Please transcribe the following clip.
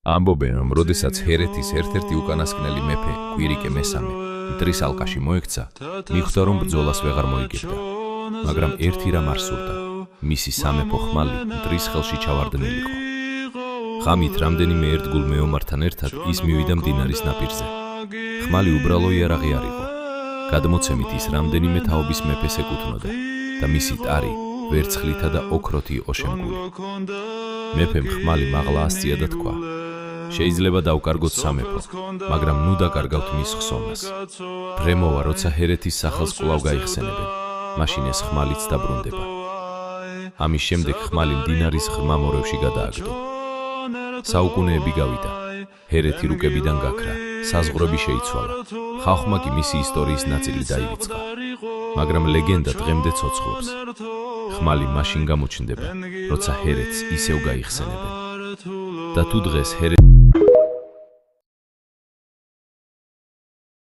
ამბობენ, რომ როდესაც ჰერეთის ერთ-ერთი უკანასკნელი მეფე, კვირიკე მესამე, მტრის ალყაში მოექცა, მიხვდა, რომ ბრძოლას ვეღარ მოიგებდა. მაგრამ ერთი რამ არ სურდა, მისი სამეფო ხმალი მტრის ხელში ჩავარდნილიყო. ღამით რამდენიმე ერთგულ მეომართან ერთად ის მივიდა მდინარის ნაპირზე. ხმალი უბრალო იარაღი არ იყო. გადმოცემით ის რამდენიმე თაობის მეფეს ეკუთვნოდა და მისი ტარი ვერცხლითა და ოქროთი იყო შემკული. მეფემ ხმალი მაღლა ასწია და თქვა: შეიძლება დავკარგოთ სამეფო, მაგრამ ნუ დაკარგავთ მის ხსოვნას. ბრემოვა, როცა ჰერეთის სახელს კვლავ გაიხსენებენ, მაშინ ეს ხმალიც დაბრუნდება. ამის შემდეგ ხმალი მდინარის ღრმა მორევში გადააგდო. საუკუნეები გავიდა, ჰერეთი რუკებიდან გაქრა, საზღვრები შეიცვალა, ხალხმა კი მისი ისტორიის ნაწილი დაივიწყა. მაგრამ ლეგენდა დღემდე ცოცხლობს. ხმალი მაშინ გამოჩნდება, როცა ჰერეთს ისევ გაიხსენებენ. და თუ დღეს ჰერეთი